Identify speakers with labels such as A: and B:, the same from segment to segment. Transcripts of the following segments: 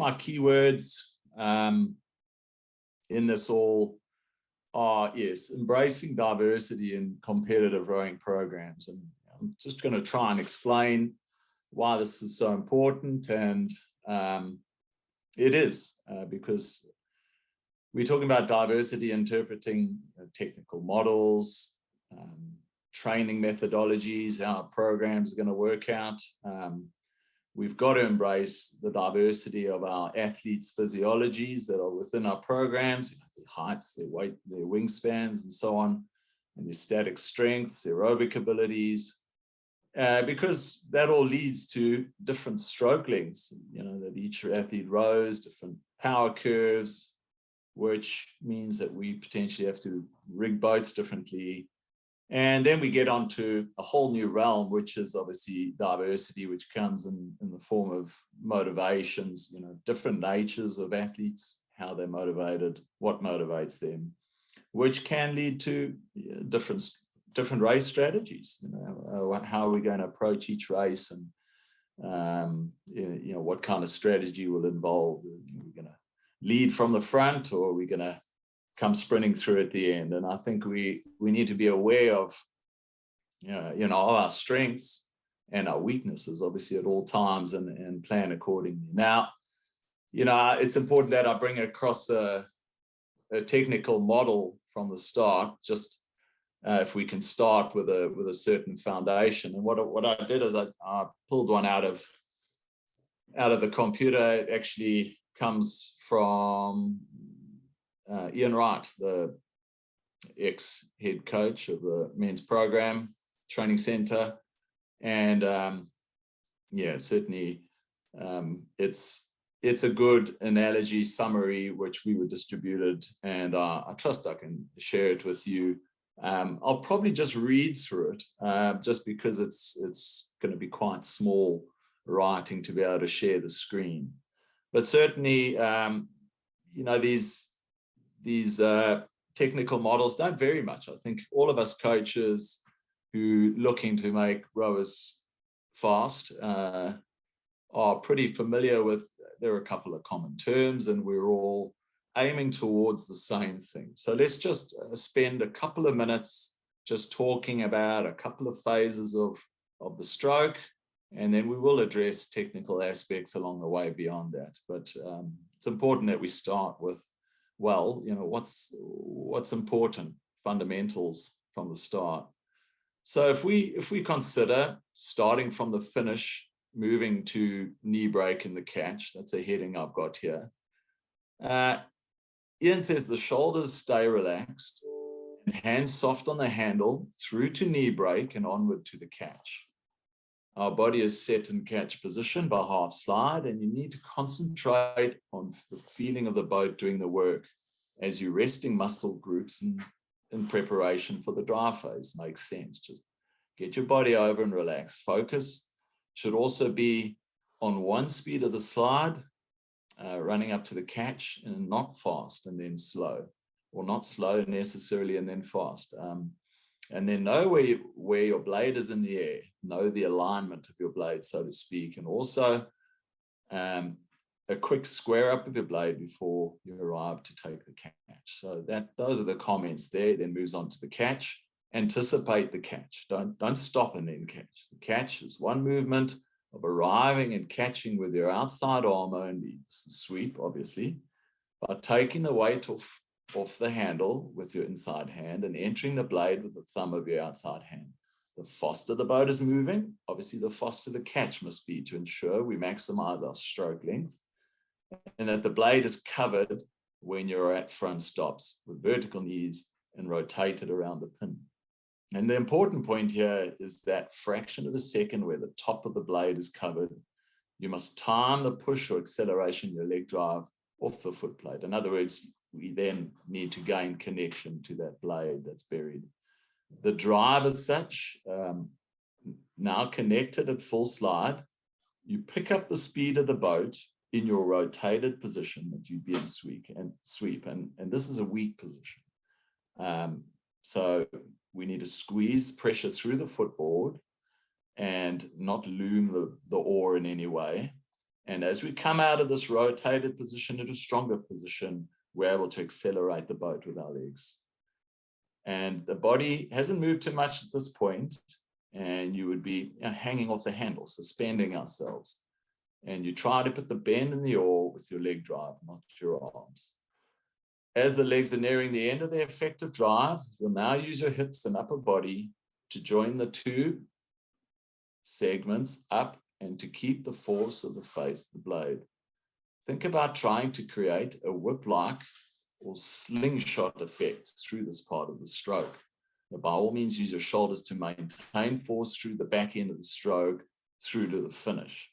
A: my keywords in this all are, yes, embracing diversity in competitive rowing programs. And I'm just going to try and explain why this is so important. And it is because we're talking about diversity, interpreting technical models, training methodologies, how programs are going to work out. We've got to embrace the diversity of our athletes' physiologies that are within our programs, their heights, their weight, their wingspans, and so on, and their static strengths, aerobic abilities, because that all leads to different stroke lengths, that each athlete rows, different power curves, which means that we potentially have to rig boats differently. And then we get onto a whole new realm, which is obviously diversity, which comes in the form of motivations, different natures of athletes, how they're motivated, what motivates them, which can lead to different race strategies. How are we going to approach each race, and what kind of strategy will involve? Are we going to lead from the front, or are we going to come sprinting through at the end? And I think we need to be aware of our strengths and our weaknesses, obviously, at all times, and plan accordingly. Now, it's important that I bring across a technical model from the start, just if we can start with a certain foundation. And what I did is I pulled one out of the computer. It actually comes from Ian Wright, the ex-head coach of the men's program training center. And certainly it's a good analogy summary, which we were distributed, and I trust I can share it with you. I'll probably just read through it, just because it's going to be quite small writing to be able to share the screen. But certainly, these technical models don't vary much. I think all of us coaches who looking to make rowers fast are pretty familiar with. There are a couple of common terms, and we're all aiming towards the same thing. So let's just spend a couple of minutes just talking about a couple of phases of the stroke, and then we will address technical aspects along the way beyond that. But it's important that we start with, what's important, fundamentals from the start. So if we consider starting from the finish, moving to knee break in the catch, that's a heading I've got here. Ian says the shoulders stay relaxed and hands soft on the handle through to knee break and onward to the catch. Our body is set in catch position by half slide, and you need to concentrate on the feeling of the boat doing the work as you're resting muscle groups in preparation for the dry phase. Makes sense. Just get your body over and relax. Focus should also be on one speed of the slide, running up to the catch, and not fast and then slow, or not slow necessarily and then fast. And then know where your blade is in the air. Know the alignment of your blade, so to speak, and also a quick square up of your blade before you arrive to take the catch. So those are the comments there. Then moves on to the catch. Anticipate the catch. Don't stop and then catch. The catch is one movement of arriving and catching with your outside arm only. This is sweep, obviously, but taking the weight off the handle with your inside hand and entering the blade with the thumb of your outside hand. The faster the boat is moving, obviously the faster the catch must be, to ensure we maximize our stroke length, and that the blade is covered when you're at front stops with vertical knees and rotated around the pin. And the important point here is that fraction of a second where the top of the blade is covered, you must time the push or acceleration of your leg drive off the foot plate. In other words, we then need to gain connection to that blade that's buried. The drive as such, now connected at full slide, you pick up the speed of the boat in your rotated position that you'd be in sweep, and this is a weak position. So we need to squeeze pressure through the footboard and not loom the oar in any way. And as we come out of this rotated position into a stronger position, we're able to accelerate the boat with our legs. And the body hasn't moved too much at this point, and you would be hanging off the handle, suspending ourselves. And you try to put the bend in the oar with your leg drive, not your arms. As the legs are nearing the end of their effective drive, you'll now use your hips and upper body to join the two segments up and to keep the force of the face of the blade. Think about trying to create a whip-like or slingshot effect through this part of the stroke. Now, by all means, use your shoulders to maintain force through the back end of the stroke through to the finish.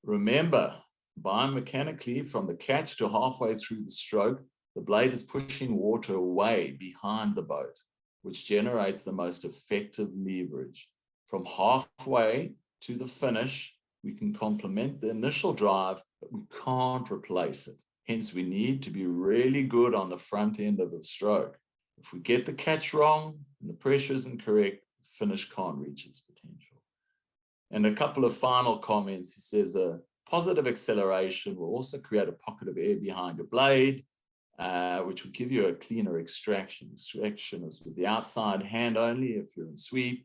A: Remember, biomechanically, from the catch to halfway through the stroke, the blade is pushing water away behind the boat, which generates the most effective leverage. From halfway to the finish, we can complement the initial drive, but we can't replace it. Hence, we need to be really good on the front end of the stroke. If we get the catch wrong and the pressure isn't correct, the finish can't reach its potential. And a couple of final comments. He says a positive acceleration will also create a pocket of air behind your blade, which will give you a cleaner extraction. Extraction is with the outside hand only if you're in sweep.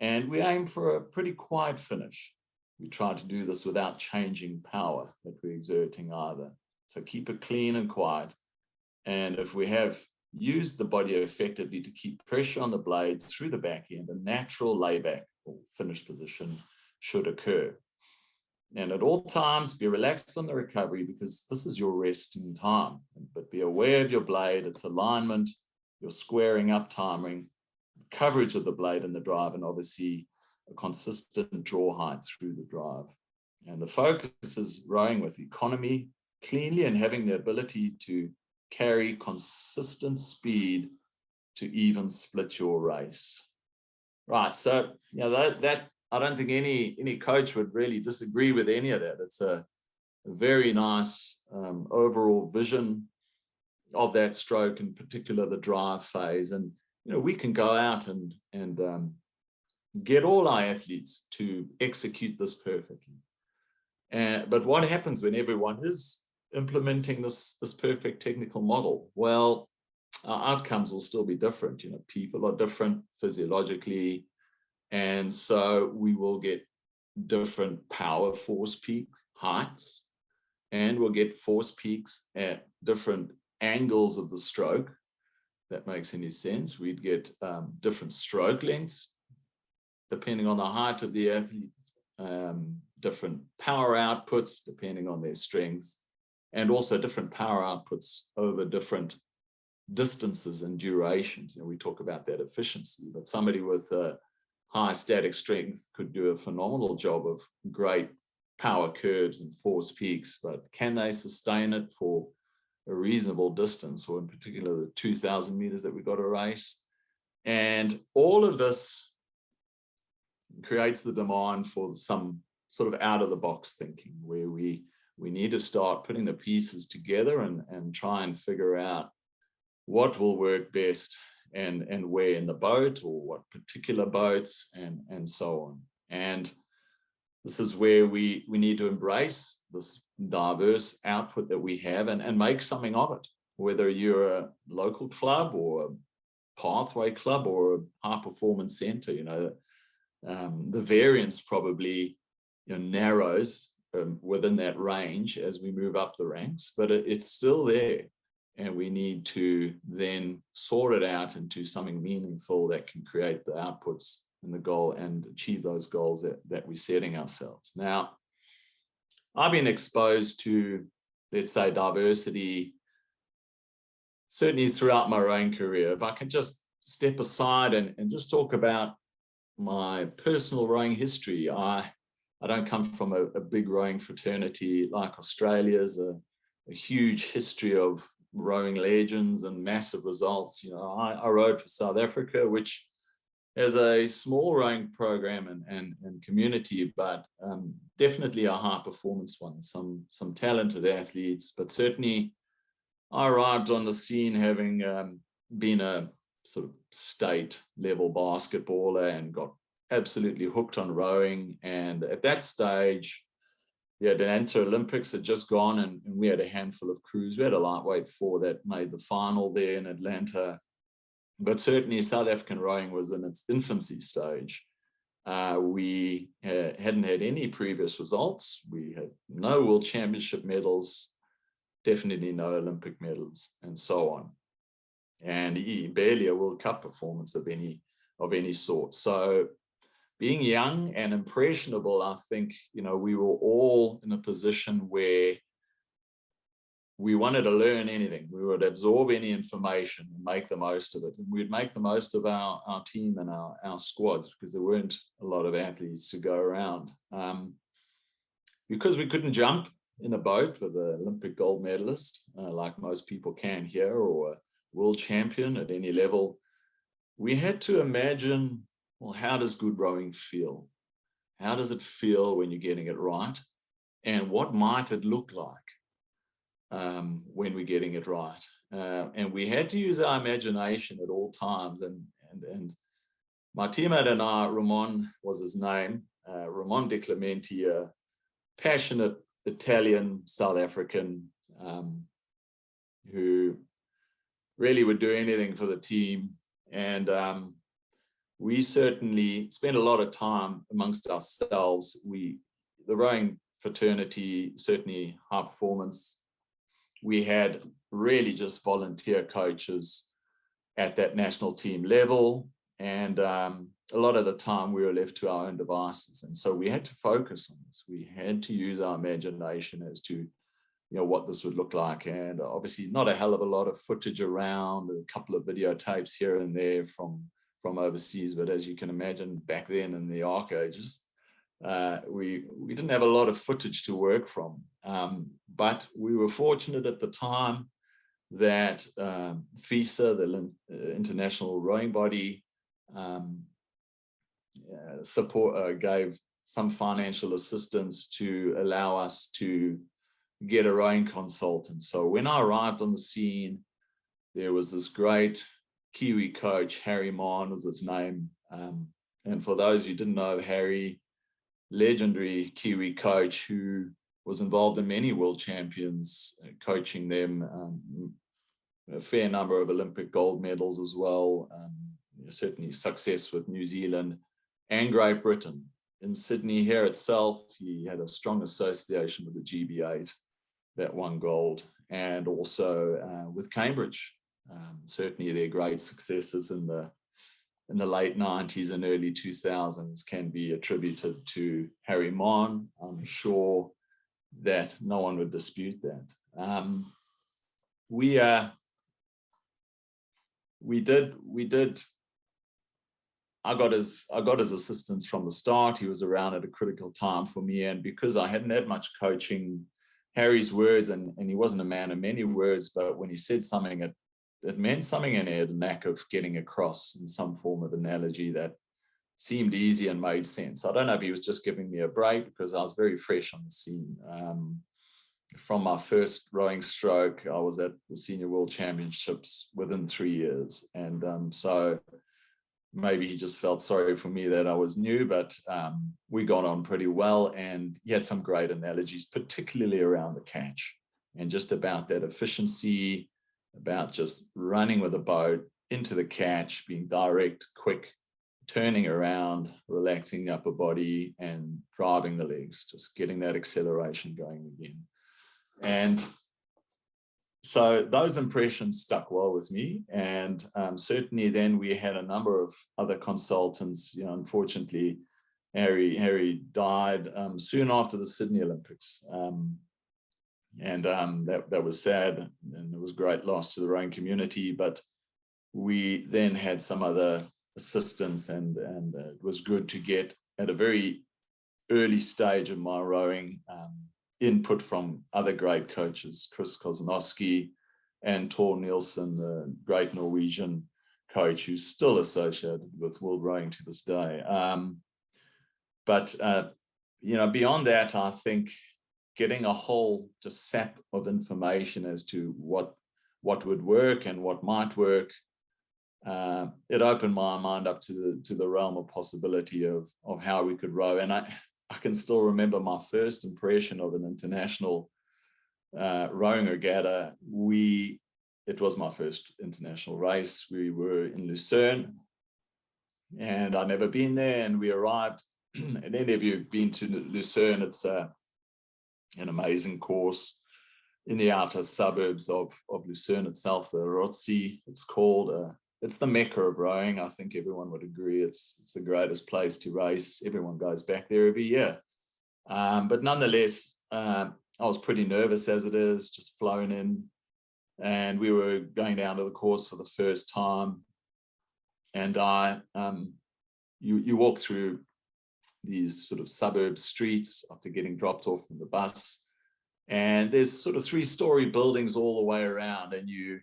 A: And we aim for a pretty quiet finish. We try to do this without changing power that we're exerting either. So keep it clean and quiet. And if we have used the body effectively to keep pressure on the blades through the back end, a natural layback or finish position should occur. And at all times, be relaxed on the recovery because this is your resting time. But be aware of your blade, its alignment, your squaring up timing, coverage of the blade and the drive, and obviously a consistent draw height through the drive. And the focus is rowing with economy, cleanly, and having the ability to carry consistent speed to even split your race. Right, so that I don't think any coach would really disagree with any of that. It's a very nice overall vision of that stroke, in particular the drive phase. And we can go out and get all our athletes to execute this perfectly. But what happens when everyone is implementing this perfect technical model? Well, our outcomes will still be different. People are different physiologically, and so we will get different power force peak heights, and we'll get force peaks at different angles of the stroke. That makes any sense. We'd get different stroke lengths depending on the height of the athletes, different power outputs depending on their strengths, and also different power outputs over different distances and durations. We talk about that efficiency, but somebody with a high static strength could do a phenomenal job of great power curves and force peaks, but can they sustain it for a reasonable distance, or in particular the 2,000 meters that we got to race? And all of this creates the demand for some sort of out of the box thinking, where we need to start putting the pieces together and try and figure out what will work best and where in the boat, or what particular boats, and so on. And this is where we need to embrace this diverse output that we have and make something of it, whether you're a local club or a pathway club or a high performance center. The variance probably narrows within that range as we move up the ranks, but it's still there. And we need to then sort it out into something meaningful that can create the outputs and the goal and achieve those goals that we're setting ourselves. Now, I've been exposed to, let's say, diversity, certainly throughout my rowing career. If I can just step aside and just talk about my personal rowing history. I don't come from a big rowing fraternity like Australia's, a huge history of rowing legends and massive results. I rowed for South Africa, which has a small rowing program and community, but definitely a high performance one, some talented athletes. But certainly I arrived on the scene having been a sort of state level basketballer and got absolutely hooked on rowing. And at that stage, the Atlanta Olympics had just gone, and we had a handful of crews. We had a lightweight 4 that made the final there in Atlanta. But certainly South African rowing was in its infancy stage. We hadn't had any previous results. We had no World Championship medals, definitely no Olympic medals, and so on. And barely a World Cup performance of any sort. So being young and impressionable, I think, we were all in a position where we wanted to learn anything. We would absorb any information and make the most of it. And we'd make the most of our team and our squads, because there weren't a lot of athletes to go around. Because we couldn't jump in a boat with an Olympic gold medalist, like most people can here, or a world champion at any level, we had to imagine, well, how does good rowing feel? How does it feel when you're getting it right? And what might it look like when we're getting it right? And we had to use our imagination at all times. And my teammate and I, Ramon was his name, Ramon De Clementi, a passionate Italian South African who really would do anything for the team. And we certainly spent a lot of time amongst ourselves. The rowing fraternity, certainly high performance, we had really just volunteer coaches at that national team level. And a lot of the time we were left to our own devices. And so we had to focus on this. We had to use our imagination as to what this would look like. And obviously not a hell of a lot of footage around, a couple of videotapes here and there from overseas. But as you can imagine, back then in the Arc Ages, we didn't have a lot of footage to work from. But we were fortunate at the time that FISA, the International Rowing Body, gave some financial assistance to allow us to get a rowing consultant. So when I arrived on the scene, there was this great Kiwi coach, Harry Mann was his name. And for those who didn't know Harry, legendary Kiwi coach who was involved in many world champions, coaching them, a fair number of Olympic gold medals as well, certainly success with New Zealand and Great Britain. In Sydney here itself, he had a strong association with the GB8 that won gold, and also with Cambridge. Certainly their great successes in the late 90s and early 2000s can be attributed to Harry Mann. I'm sure that no one would dispute that. I got his assistance from the start. He was around at a critical time for me, and because I hadn't had much coaching, Harry's words, and he wasn't a man of many words, but when he said something, it meant something, and he had a knack of getting across in some form of analogy that seemed easy and made sense. I don't know if he was just giving me a break, because I was very fresh on the scene. From my first rowing stroke, I was at the Senior World Championships within 3 years. And so maybe he just felt sorry for me that I was new, but we got on pretty well. And he had some great analogies, particularly around the catch and just about that efficiency, about just running with a boat into the catch, being direct, quick, turning around, relaxing the upper body and driving the legs, just getting that acceleration going again. And so those impressions stuck well with me. And certainly then we had a number of other consultants. Unfortunately, Harry died soon after the Sydney Olympics. And that was sad, and it was a great loss to the rowing community. But we then had some other assistance, and it was good to get at a very early stage of my rowing input from other great coaches, Chris Kozanowski and Tor Nielsen, the great Norwegian coach who's still associated with World Rowing to this day. But beyond that, I think getting a whole just sap of information as to what would work and what might work, it opened my mind up to the realm of possibility of how we could row. And I can still remember my first impression of an international rowing regatta. It was my first international race. We were in Lucerne, and I'd never been there, and we arrived. And any of you have been to Lucerne, it's an amazing course in the outer suburbs of Lucerne itself, the Rotsee, it's called. It's the Mecca of rowing. I think everyone would agree it's the greatest place to race. Everyone goes back there every year. But nonetheless, I was pretty nervous as it is, just flown in. And we were going down to the course for the first time. And you walk through these sort of suburb streets after getting dropped off from the bus. And there's sort of 3-story buildings all the way around, and you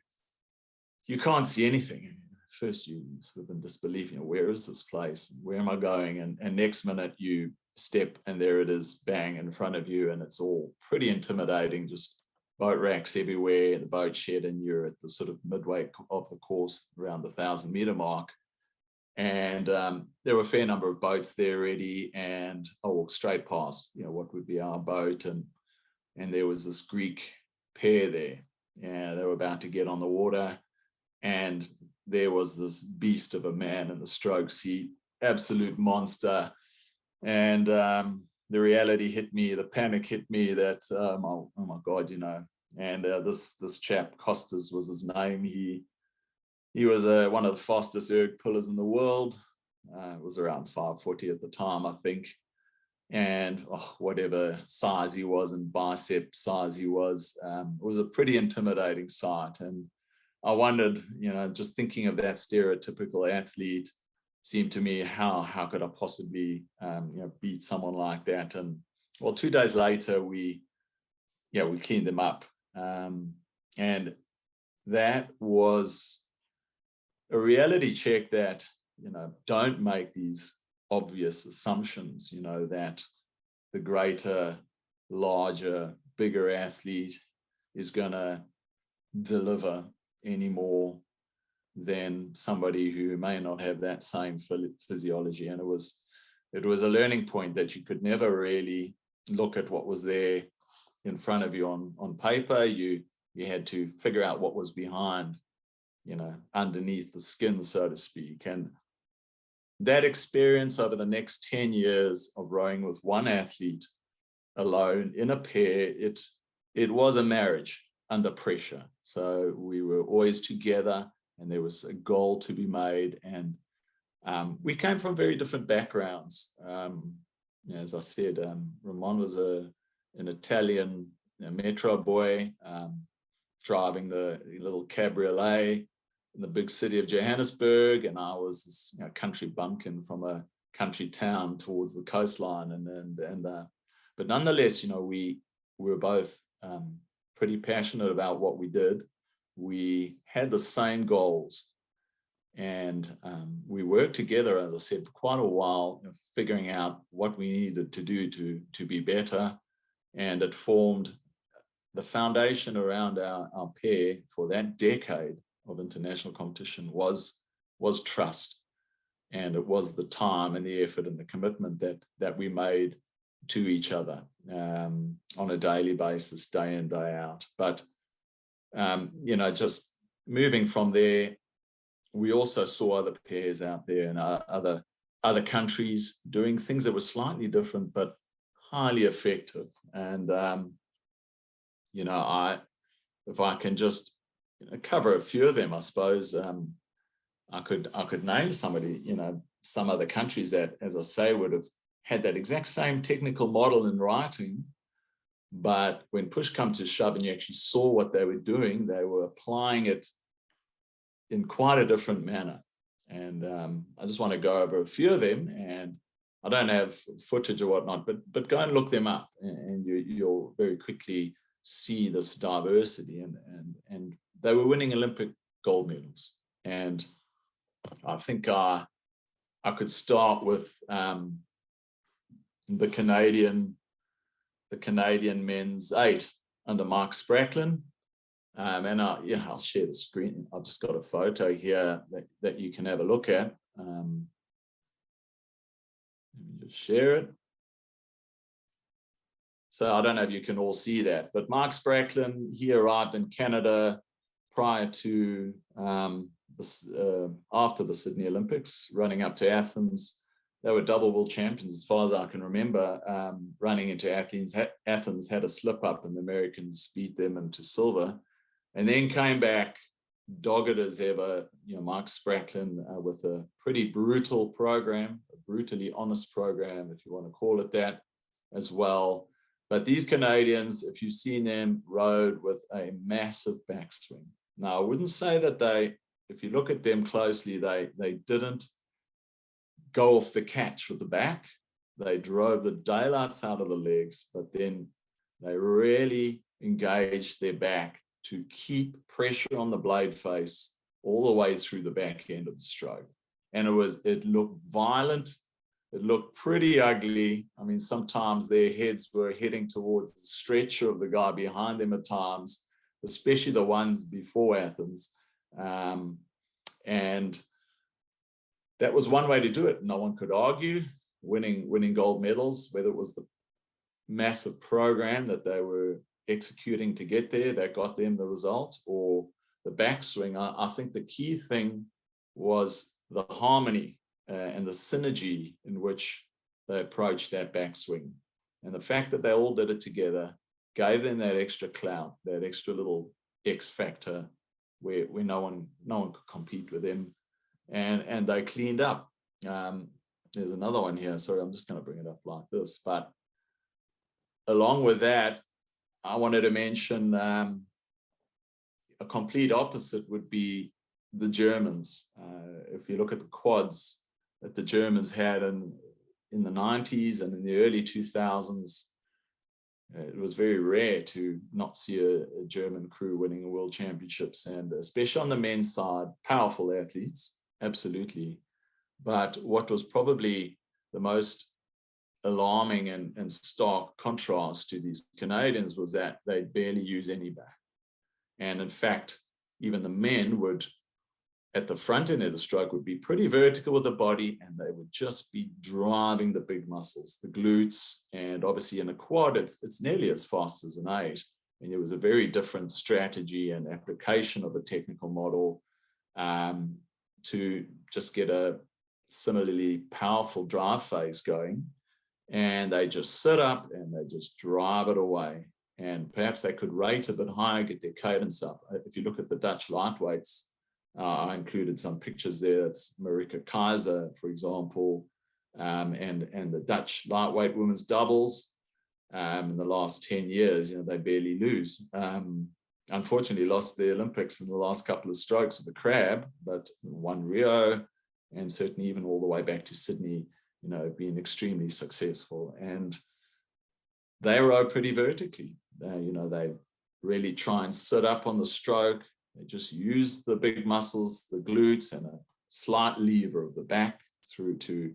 A: can't see anything. First, you sort of in disbelief, where is this place? Where am I going? And next minute you step and there it is, bang, in front of you, and it's all pretty intimidating, just boat racks everywhere, the boat shed, and you're at the sort of midway of the course around the 1,000-meter mark. And there were a fair number of boats there already, and I walked straight past, what would be our boat, and there was this Greek pair there. Yeah, they were about to get on the water, and there was this beast of a man in the strokes. He absolute monster. And the reality hit me, the panic hit me that, oh my God, and this chap, Costas was his name. He was one of the fastest erg pullers in the world. It was around 540 at the time, I think. And whatever size he was and bicep size he was, it was a pretty intimidating sight. And I wondered, just thinking of that stereotypical athlete, seemed to me, how could I possibly beat someone like that? And well, 2 days later we cleaned them up, and that was a reality check that don't make these obvious assumptions, that the greater, larger, bigger athlete is going to deliver any more than somebody who may not have that same physiology. And it was a learning point that you could never really look at what was there in front of you on paper. You had to figure out what was behind, underneath the skin, so to speak. And that experience over the next 10 years of rowing with one athlete alone in a pair, it was a marriage under pressure. So we were always together, and there was a goal to be made. And we came from very different backgrounds. As I said, Ramon was an Italian metro boy, driving the little cabriolet in the big city of Johannesburg, and I was this country bumpkin from a country town towards the coastline. But nonetheless, we were both pretty passionate about what we did. We had the same goals, and we worked together, as I said, for quite a while, figuring out what we needed to do to be better. And it formed the foundation around our pair for that decade of international competition was trust. And it was the time and the effort and the commitment that we made to each other on a daily basis, day in, day out. But just moving from there, we also saw other pairs out there in other countries doing things that were slightly different but highly effective. And if I can just cover a few of them, I suppose I could name somebody, some other countries that, as I say, would have had that exact same technical model in writing, but when push comes to shove and you actually saw what they were doing, they were applying it in quite a different manner. And I just want to go over a few of them, and I don't have footage or whatnot, but go and look them up, and you'll very quickly see this diversity. And they were winning Olympic gold medals. And I think I could start with the Canadian men's 8 under Mark Spracklin. And I'll share the screen. I've just got a photo here that you can have a look at. Let me just share it. So I don't know if you can all see that, but Mark Spracklin, he arrived in Canada prior to after the Sydney Olympics, running up to Athens. They were double world champions as far as I can remember. Running into Athens had a slip up and the Americans beat them into silver, and then came back dogged as ever. Mark Spracklin with a pretty brutal program, a brutally honest program, if you want to call it that, as well. But these Canadians, if you've seen them, rode with a massive backswing. Now, I wouldn't say that if you look at them closely, they didn't go off the catch with the back. They drove the daylights out of the legs, but then they really engaged their back to keep pressure on the blade face all the way through the back end of the stroke. And it looked violent. It looked pretty ugly. I mean, sometimes their heads were heading towards the stretcher of the guy behind them at times, especially the ones before Athens. And that was one way to do it. No one could argue winning gold medals, whether it was the massive program that they were executing to get there that got them the result, or the backswing. I think the key thing was the harmony and the synergy in which they approached that backswing. And the fact that they all did it together gave them that extra clout, that extra little X factor where no one could compete with them. And they cleaned up. There's another one here. Sorry, I'm just going to bring it up like this. But along with that, I wanted to mention a complete opposite would be the Germans. If you look at the quads that the Germans had in the 90s and in the early 2000s, it was very rare to not see a German crew winning a world championships, and especially on the men's side, powerful athletes. Absolutely. But what was probably the most alarming and stark contrast to these Canadians was that they'd barely use any back. And in fact, even the men would, at the front end of the stroke, would be pretty vertical with the body, and they would just be driving the big muscles, the glutes. And obviously in a quad, it's nearly as fast as an 8. And it was a very different strategy and application of a technical model to just get a similarly powerful drive phase going. And they just sit up and they just drive it away. And perhaps they could rate a bit higher, get their cadence up. If you look at the Dutch lightweights, I included some pictures there. That's Marika Keizer, for example, and the Dutch lightweight women's doubles. In the last 10 years, they barely lose. Unfortunately, lost the Olympics in the last couple of strokes of the crab, but won Rio, and certainly even all the way back to Sydney, being extremely successful. And they row pretty vertically. They really try and sit up on the stroke. They just use the big muscles, the glutes, and a slight lever of the back through to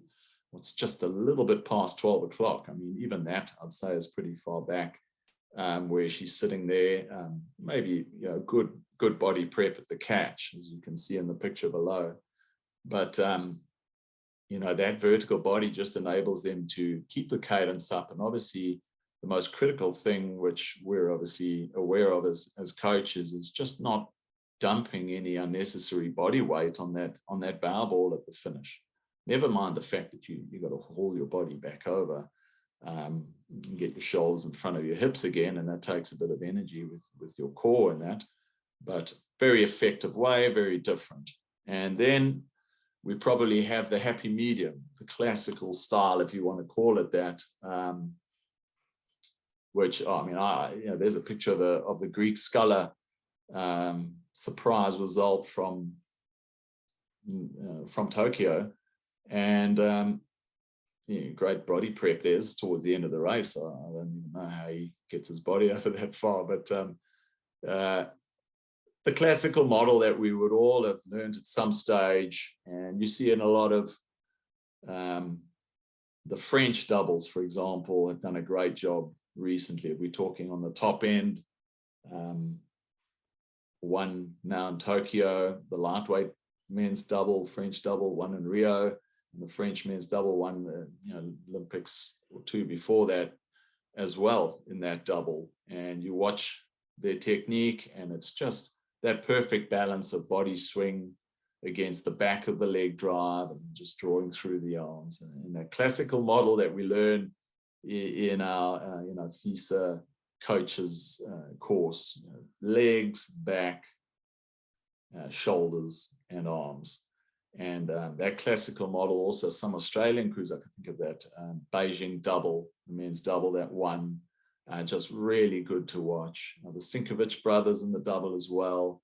A: what's just a little bit past 12 o'clock. I mean, even that I'd say is pretty far back, where she's sitting there, maybe good body prep at the catch, as you can see in the picture below. But that vertical body just enables them to keep the cadence up. And obviously, the most critical thing, which we're obviously aware of as coaches, is just not dumping any unnecessary body weight on that bow ball at the finish. Never mind the fact that you got to haul your body back over, get your shoulders in front of your hips again, and that takes a bit of energy with your core in that. But very effective way, very different. And then we probably have the happy medium, the classical style, if you want to call it that. Which there's a picture of the Greek sculler surprise result from Tokyo, and great body prep there's towards the end of the race. I don't even know how he gets his body over that far, but the classical model that we would all have learned at some stage, and you see in a lot of the French doubles, for example, have done a great job recently. We're talking on the top end, one now in Tokyo, the lightweight men's double, French double, one in Rio, and the French men's double won the Olympics or two before that. as well in that double. And you watch their technique, and it's just that perfect balance of body swing against the back of the leg drive and just drawing through the arms. And in that classical model that we learn in our FISA coaches course, legs, back, shoulders, and arms. And that classical model, also some Australian crews, I can think of that Beijing double, the men's double, that one, just really good to watch. The Sinkovich brothers in the double as well.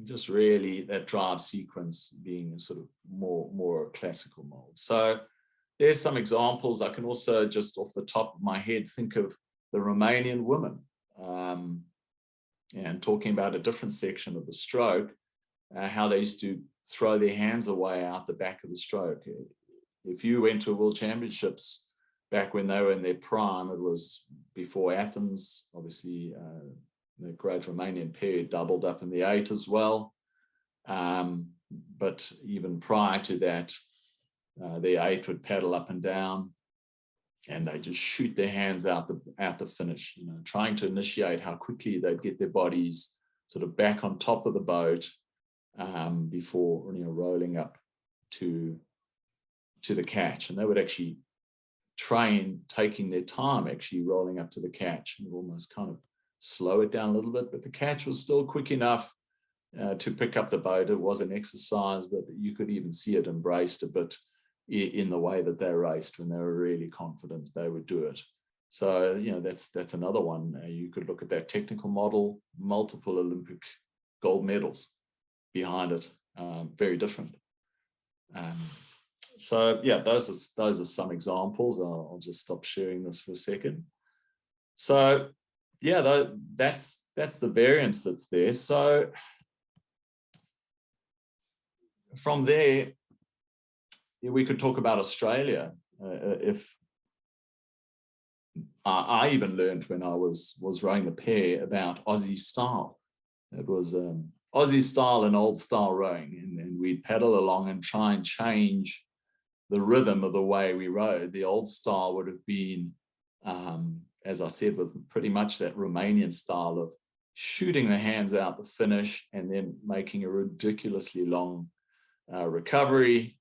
A: Just really that drive sequence being a sort of more classical mold. So there's some examples. I can also, just off the top of my head, think of the Romanian women, and talking about a different section of the stroke, how they used to throw their hands away out the back of the stroke. If you went to World Championships back when they were in their prime, it was before Athens, obviously. The great Romanian pair doubled up in the 8 as well. But even prior to that, the 8 would paddle up and down, and they just shoot their hands out the finish, trying to initiate how quickly they'd get their bodies sort of back on top of the boat before rolling up to the catch. And they would actually train taking their time, actually rolling up to the catch, and almost kind of slow it down a little bit, but the catch was still quick enough to pick up the boat. It was an exercise, but you could even see it embraced a bit in the way that they raced. When they were really confident, they would do it. So that's another one. You could look at that technical model, multiple Olympic gold medals behind it, very different. So yeah, those are some examples. I'll just stop sharing this for a second. So yeah, that's the variance that's there. So from there, we could talk about Australia. If I even learned when I was rowing the pair about Aussie style. It was Aussie style and old style rowing, and we'd paddle along and try and change the rhythm of the way we rowed. The old style would have been, as I said, with pretty much that Romanian style of shooting the hands out the finish and then making a ridiculously long recovery,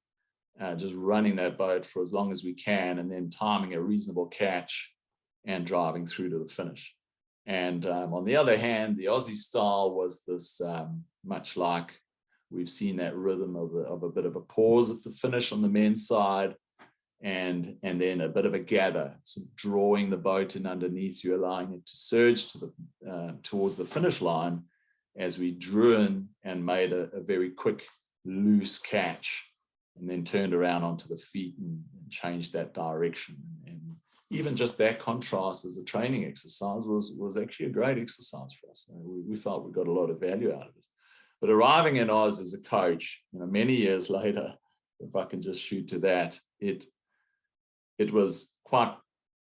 A: just running that boat for as long as we can, and then timing a reasonable catch and driving through to the finish. And on the other hand, the Aussie style was this, much like we've seen that rhythm of a bit of a pause at the finish on the men's side, and then a bit of a gather, so drawing the boat in underneath you, allowing it to surge to towards the finish line as we drew in and made a very quick, loose catch, and then turned around onto the feet and changed that direction. And even just that contrast as a training exercise was actually a great exercise for us. We felt we got a lot of value out of it. But arriving in Oz as a coach, many years later, if I can just shoot to that, it was quite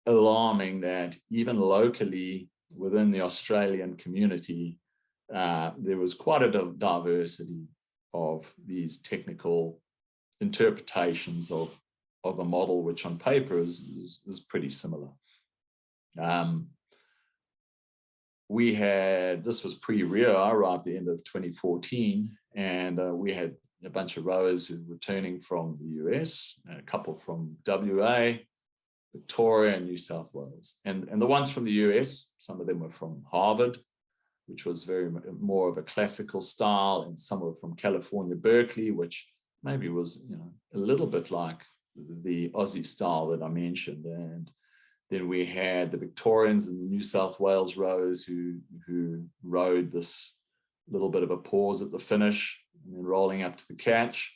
A: alarming that even locally within the Australian community, there was quite a diversity of these technical interpretations of a model which on paper is pretty similar. This was pre-Rio. I arrived at the end of 2014, and we had a bunch of rowers who were returning from the US, a couple from WA, Victoria, and New South Wales. And the ones from the US, some of them were from Harvard, which was very more of a classical style, and some were from California, Berkeley, which maybe was a little bit like the Aussie style that I mentioned. And then we had the Victorians and the New South Wales rowers who rowed this little bit of a pause at the finish and then rolling up to the catch,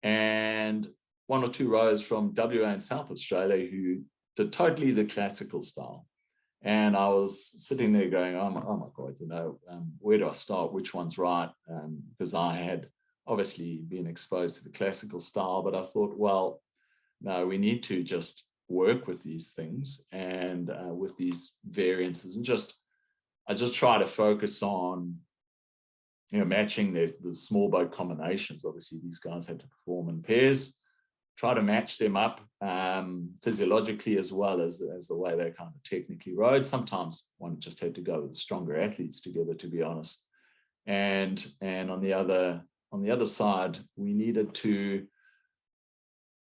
A: and one or two rowers from WA and South Australia who did totally the classical style. And I was sitting there going, oh my God, where do I start? Which one's right? Because I had obviously been exposed to the classical style, but I thought, well, no, we need to just work with these things and with these variances, and I just try to focus on matching the small boat combinations. Obviously these guys had to perform in pairs, try to match them up physiologically as well as the way they kind of technically rode. Sometimes one just had to go with the stronger athletes together, to be honest. And on the other side, we needed to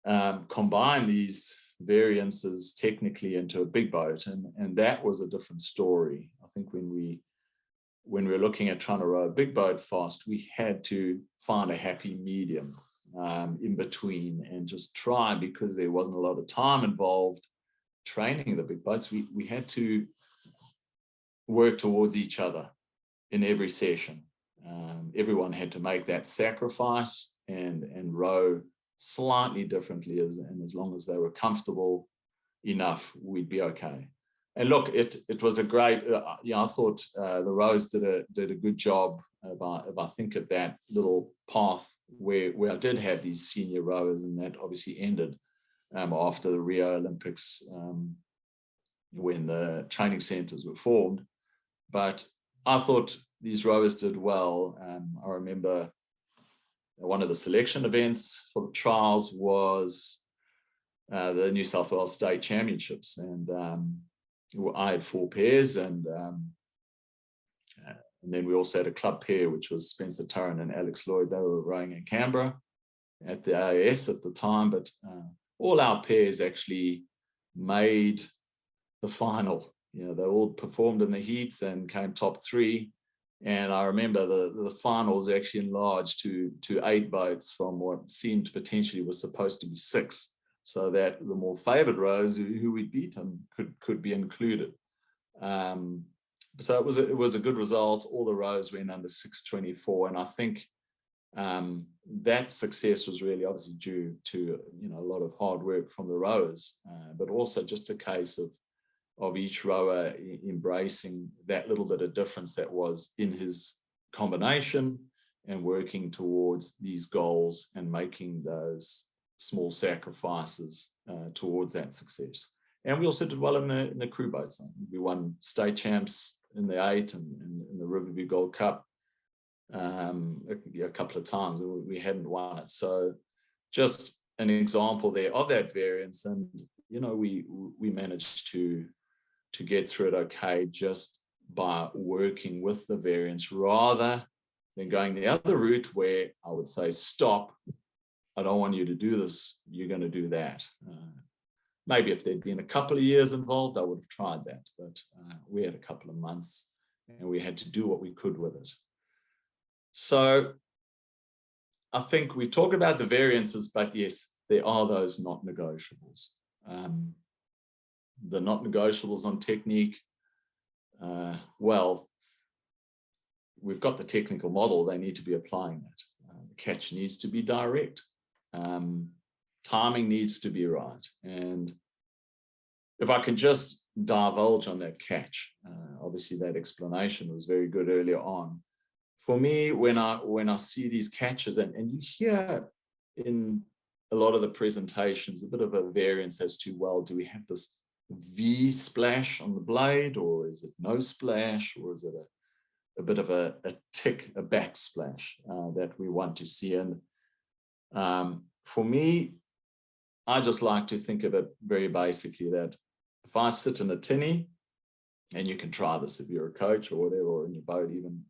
A: combine these variances technically into a big boat, and that was a different story. I think when we were looking at trying to row a big boat fast, we had to find a happy medium in between and just try, because there wasn't a lot of time involved training the big boats. We had to work towards each other in every session. Everyone had to make that sacrifice and row slightly differently, and as long as they were comfortable enough, we'd be okay. And look, it was a great, I thought the rows did a good job. If I think of that little path where I did have these senior rowers, and that obviously ended after the Rio Olympics, when the training centers were formed. But I thought these rowers did well. I remember one of the selection events for the trials was the New South Wales State Championships, and I had 4 pairs, and then we also had a club pair, which was Spencer Turren and Alex Lloyd. They were rowing in Canberra at the AIS at the time, but all our pairs actually made the final. They all performed in the heats and came top 3. And I remember the final was actually enlarged to 8 boats from what seemed potentially was supposed to be 6. So that the more favored rows who we'd beaten could be included. So it was a good result. All the rows went under 6:24, and I think that success was really obviously due to a lot of hard work from the rowers, but also just a case of each rower embracing that little bit of difference that was in his combination and working towards these goals and making those small sacrifices towards that success. And we also did well in the crew boats. We won state champs in the 8 and in the Riverview Gold Cup a couple of times. We hadn't won it. So just an example there of that variance. And, we managed to get through it okay just by working with the variance rather than going the other route where I would say, stop, I don't want you to do this, you're going to do that. Maybe if there'd been a couple of years involved, I would have tried that, but we had a couple of months and we had to do what we could with it. So I think we talk about the variances, but yes, there are those not negotiables. The not negotiables on technique, well, we've got the technical model, they need to be applying that. The catch needs to be direct. Timing needs to be right. And if I can just divulge on that catch, obviously that explanation was very good earlier on. For me, when I see these catches, and you hear in a lot of the presentations a bit of a variance as to, well, do we have this V splash on the blade, or is it no splash, or is it a bit of a tick, a backsplash that we want to see? And for me, I just like to think of it very basically that if I sit in a tinny, and you can try this if you're a coach or whatever, or in your boat even,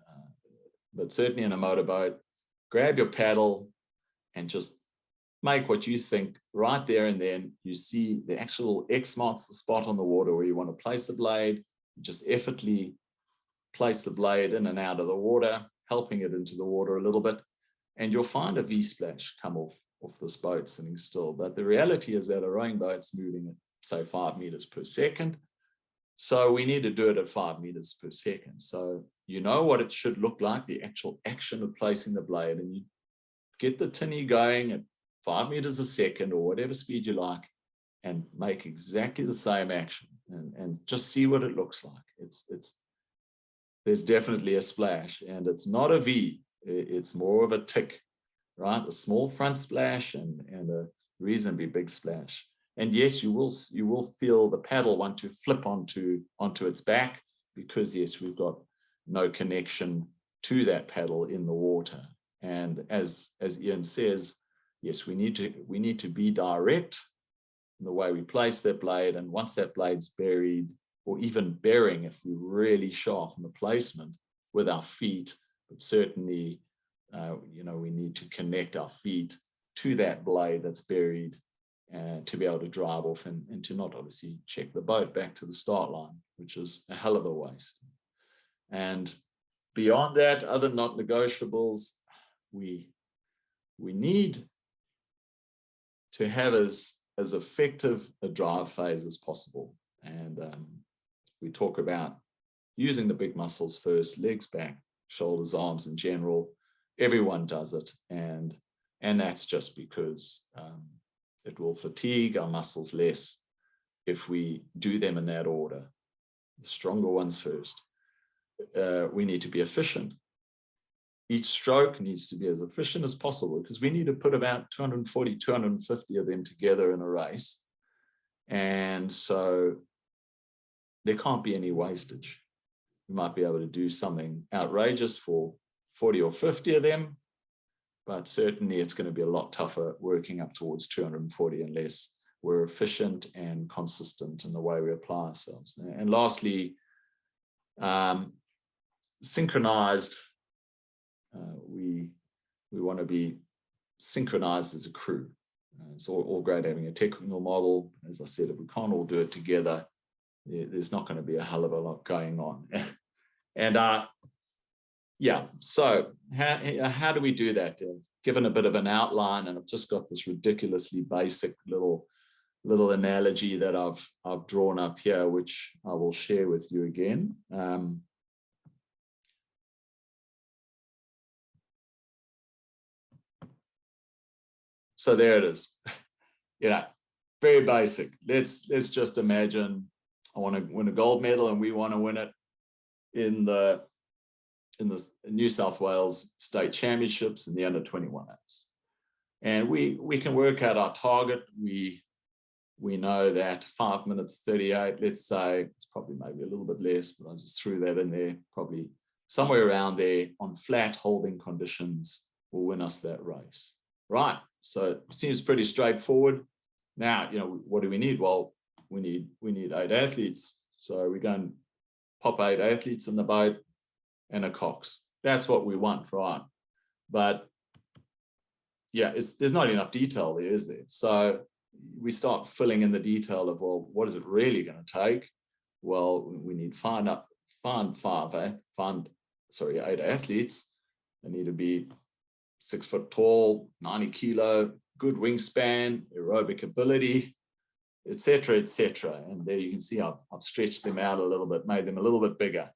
A: but certainly in a motorboat, grab your paddle and just make what you think right there and then. You see the actual X marks the spot on the water where you want to place the blade. You just effortlessly place the blade in and out of the water, helping it into the water a little bit, and you'll find a V splash come off this boat sitting still. But the reality is that a rowing boat's moving at, say, 5 meters per second. So we need to do it at 5 meters per second. So you know what it should look like, the actual action of placing the blade, and you get the tinny going at 5 meters a second or whatever speed you like, and make exactly the same action and just see what it looks like. There's definitely a splash, and it's not a V, it's more of a tick, right? A small front splash and a reasonably big splash. And yes, you will feel the paddle want to flip onto its back, because yes, we've got no connection to that paddle in the water. And as Ian says, yes, we need to be direct in the way we place that blade. And once that blade's buried, or even bearing, if we really sharpen the placement with our feet, but certainly, we need to connect our feet to that blade that's buried to be able to drive off and to not obviously check the boat back to the start line, which is a hell of a waste. And beyond that, other not negotiables, we need to have as effective a drive phase as possible. And we talk about using the big muscles first, legs, back, shoulders, arms in general. Everyone does it. And that's just because it will fatigue our muscles less if we do them in that order. The stronger ones first. We need to be efficient. Each stroke needs to be as efficient as possible because we need to put about 240, 250 of them together in a race. And so there can't be any wastage. You might be able to do something outrageous for 40 or 50 of them, but certainly it's going to be a lot tougher working up towards 240 unless we're efficient and consistent in the way we apply ourselves. And lastly, synchronized. We want to be synchronized as a crew. It's all great having a technical model. As I said, if we can't all do it together, there's not going to be a hell of a lot going on. And so how do we do that? Given a bit of an outline, and I've just got this ridiculously basic little analogy that I've drawn up here, which I will share with you again. So there it is. Very basic. Let's just imagine I want to win a gold medal, and we want to win it in the New South Wales State Championships in the under 21s. And we can work out our target. We know that 5 minutes 38, let's say, it's probably maybe a little bit less, but I just threw that in there, probably somewhere around there on flat holding conditions will win us that race. Right. So it seems pretty straightforward. Now, what do we need? Well, we need 8 athletes. So we're going to pop 8 athletes in the boat and a cox. That's what we want, right? But there's not enough detail there, is there? So we start filling in the detail of, well, what is it really going to take? Well, we need 8 athletes. They need to be 6 foot tall, 90 kilo, good wingspan, aerobic ability, etc., etc. And there you can see I've stretched them out a little bit, made them a little bit bigger.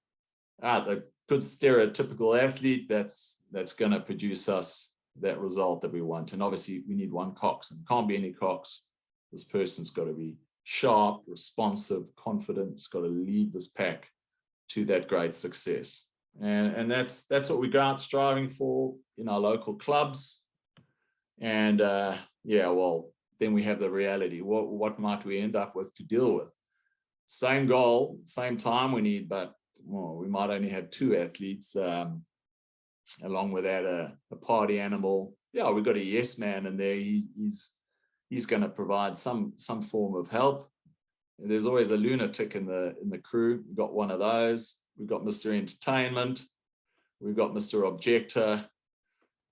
A: The good stereotypical athlete that's going to produce us that result that we want. And obviously we need 1 cox, and can't be any cox. This person's got to be sharp, responsive, confident. It's got to lead this pack to that great success. And that's what we go out striving for in our local clubs. And then we have the reality. What might we end up with to deal with? Same goal, same time we need, but we might only have 2 athletes. Along with that, a party animal. Yeah, we've got a yes man in there. He's going to provide some form of help. And there's always a lunatic in the crew. We've got one of those. We've got Mr. Entertainment. We've got Mr. Objector.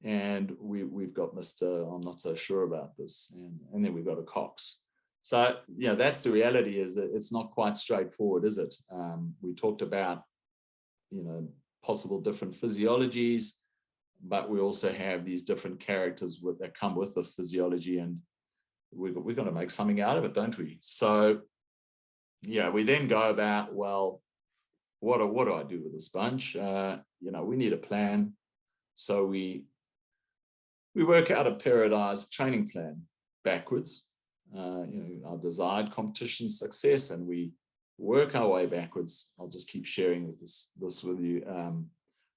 A: And we've got Mr. I'm not so sure about this. And then we've got a cox. So, that's the reality, is that it's not quite straightforward, is it? We talked about, possible different physiologies, but we also have these different characters that come with the physiology, and we've got to make something out of it, don't we? So, we then go about, well, what do I do with this bunch? We need a plan. So we work out a periodized training plan backwards, our desired competition success, and we work our way backwards. I'll just keep sharing this with you.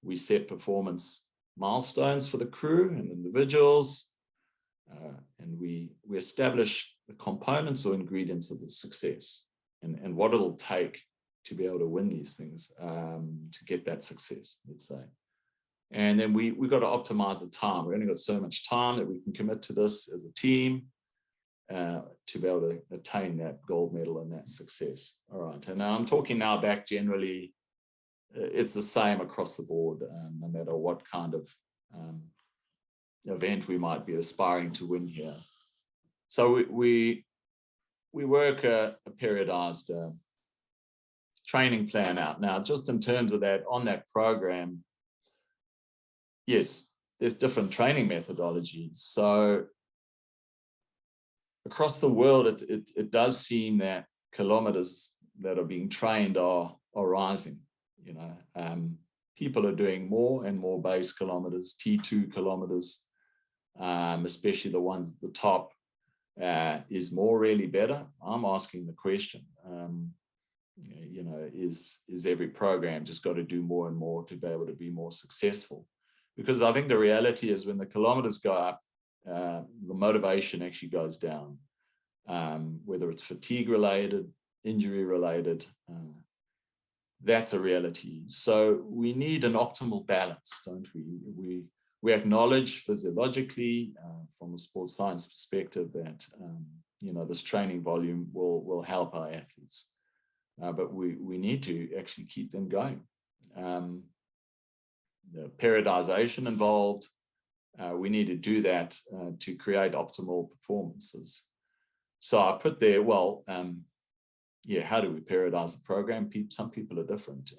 A: We set performance milestones for the crew and individuals, and we establish the components or ingredients of the success and what it'll take to be able to win these things, to get that success, let's say. And then we got to optimize the time. We only got so much time that we can commit to this as a team to be able to attain that gold medal and that success. All right, and now I'm talking now back generally, it's the same across the board, no matter what kind of event we might be aspiring to win here. So we work a periodized training plan out. Now, just in terms of that, on that program, yes, there's different training methodologies. So across the world, it does seem that kilometers that are being trained are rising. You know, people are doing more and more base kilometers, T2 kilometers, especially the ones at the top. Is more really better? I'm asking the question. You know, is every program just got to do more and more to be able to be more successful? Because I think the reality is when the kilometers go up, the motivation actually goes down, whether it's fatigue related, injury related. That's a reality. So we need an optimal balance, don't we? We acknowledge physiologically, from a sports science perspective, that you know, this training volume will help our athletes, but we need to actually keep them going. The periodization involved, we need to do that to create optimal performances. So I put there, well, yeah, how do we periodize the program? Some people are different.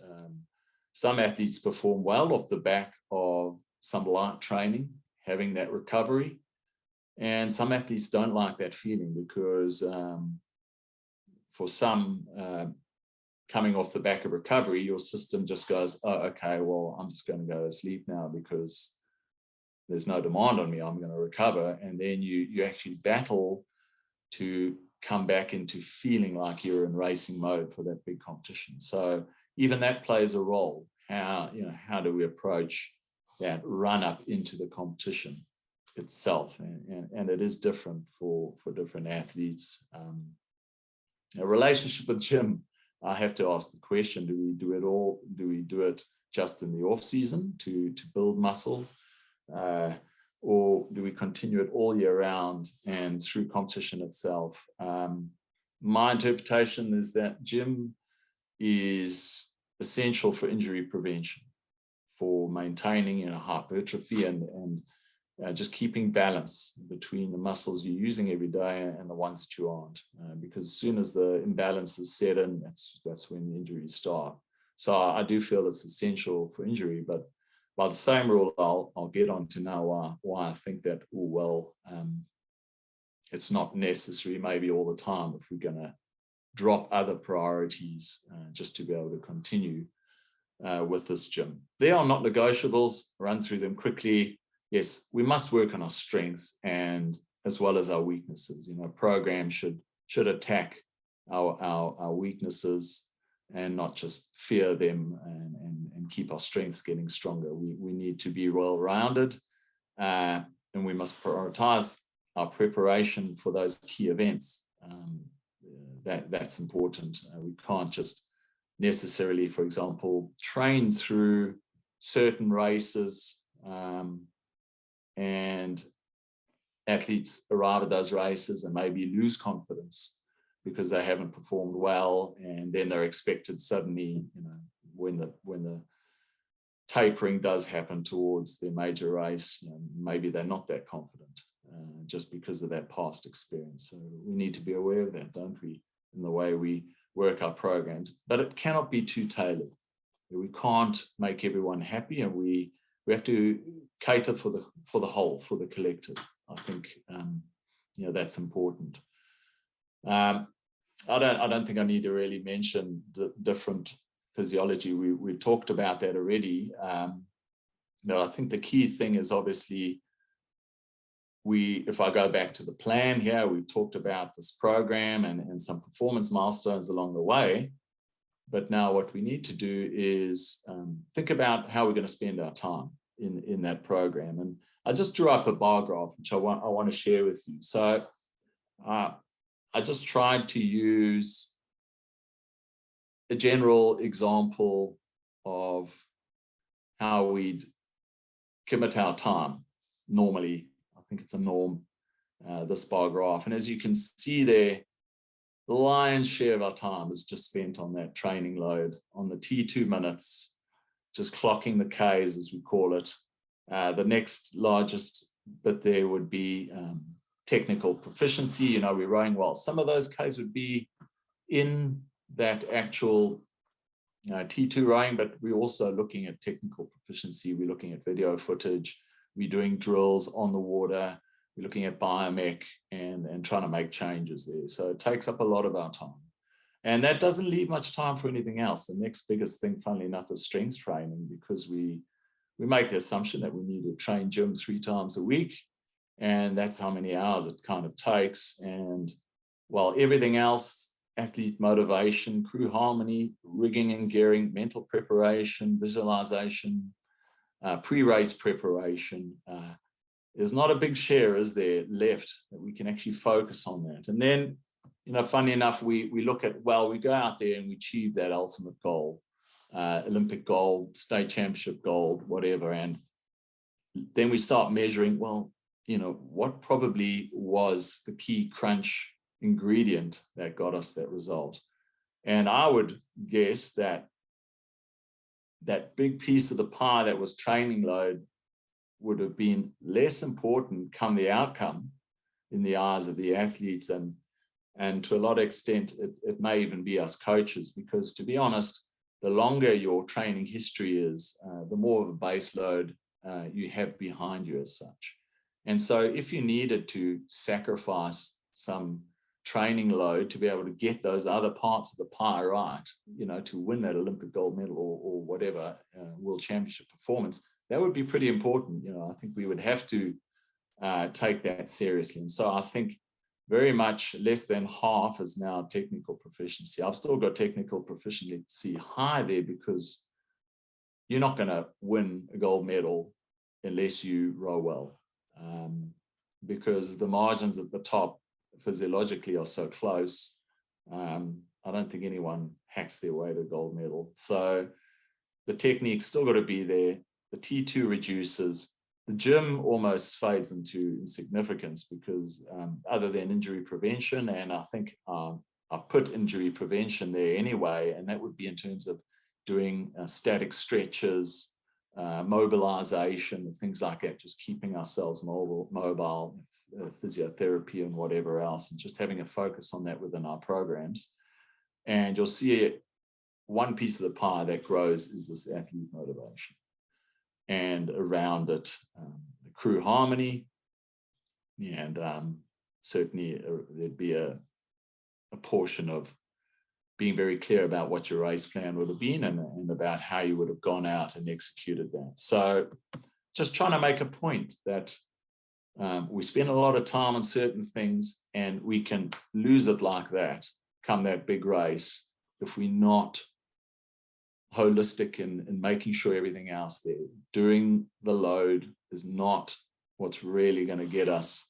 A: Some athletes perform well off the back of some light training, having that recovery. And some athletes don't like that feeling because for some, coming off the back of recovery, your system just goes, oh, okay, well, I'm just going to go to sleep now because there's no demand on me, I'm going to recover. And then you actually battle to come back into feeling like you're in racing mode for that big competition. So even that plays a role. How do we approach that run up into the competition itself? And it is different for different athletes. A relationship with gym, I have to ask the question, do we do it just in the off season to build muscle? Or do we continue it all year round and through competition itself? My interpretation is that gym is essential for injury prevention, for maintaining hypertrophy and just keeping balance between the muscles you're using every day and the ones that you aren't. Because as soon as the imbalances set in, that's when the injuries start. So I do feel it's essential for injury, but by the same rule, I'll get on to know why I think that, it's not necessary maybe all the time if we're going to drop other priorities just to be able to continue with this gym. They are not negotiables. Run through them quickly. Yes, we must work on our strengths and as well as our weaknesses. You know, programs should attack our weaknesses and not just fear them and keep our strengths getting stronger. We need to be well-rounded, and we must prioritize our preparation for those key events. That's important. We can't just necessarily, for example, train through certain races and athletes arrive at those races and maybe lose confidence because they haven't performed well, and then they're expected suddenly, when the tapering does happen towards their major race, maybe they're not that confident just because of that past experience. So we need to be aware of that, don't we, in the way we work our programs. But it cannot be too tailored. We can't make everyone happy, and we have to cater for the whole, for the collective. I think that's important. I don't think I need to really mention the different physiology. We talked about that already. But I think the key thing is obviously if I go back to the plan here, we've talked about this program and some performance milestones along the way. But now what we need to do is think about how we're going to spend our time in that program. And I just drew up a bar graph, which I want to share with you. So I just tried to use a general example of how we'd commit our time. Normally, I think it's a norm, this bar graph. And as you can see there, the lion's share of our time is just spent on that training load, on the T2 minutes, just clocking the Ks, as we call it. The next largest bit there would be technical proficiency. You know, we're rowing well. Some of those Ks would be in that actual T2 rowing, but we're also looking at technical proficiency. We're looking at video footage. We're doing drills on the water. We're looking at biomech and trying to make changes there. So it takes up a lot of our time. And that doesn't leave much time for anything else. The next biggest thing, funnily enough, is strength training, because we make the assumption that we need to train gym 3 times a week. And that's how many hours it kind of takes. And while everything else, athlete motivation, crew harmony, rigging and gearing, mental preparation, visualization, pre-race preparation, there's not a big share, is there, left that we can actually focus on that. And then, you know, funny enough, we look at, well, we go out there and we achieve that ultimate goal, Olympic gold, state championship gold, whatever. And then we start measuring, well, you know, what probably was the key crunch ingredient that got us that result. And I would guess that that big piece of the pie that was training load would have been less important come the outcome in the eyes of the athletes. And to a lot of extent, it may even be us coaches, because to be honest, the longer your training history is, the more of a base load you have behind you as such. And so if you needed to sacrifice some training load to be able to get those other parts of the pie right, you know, to win that Olympic gold medal or whatever world championship performance, that would be pretty important. You know, I think we would have to take that seriously. And so I think very much less than half is now technical proficiency. I've still got technical proficiency high there, because you're not going to win a gold medal unless you row well, because the margins at the top physiologically are so close. I don't think anyone hacks their way to a gold medal. So the technique's still got to be there. The T2 reduces. The gym almost fades into insignificance, because other than injury prevention, and I think I've put injury prevention there anyway, and that would be in terms of doing static stretches, mobilization, things like that, just keeping ourselves mobile, physiotherapy and whatever else, and just having a focus on that within our programs. And you'll see one piece of the pie that grows is this athlete motivation. And around it, the crew harmony, and certainly there'd be a portion of being very clear about what your race plan would have been, and about how you would have gone out and executed that. So just trying to make a point that we spend a lot of time on certain things, and we can lose it like that come that big race if we're not holistic in making sure everything else there. Doing the load is not what's really going to get us,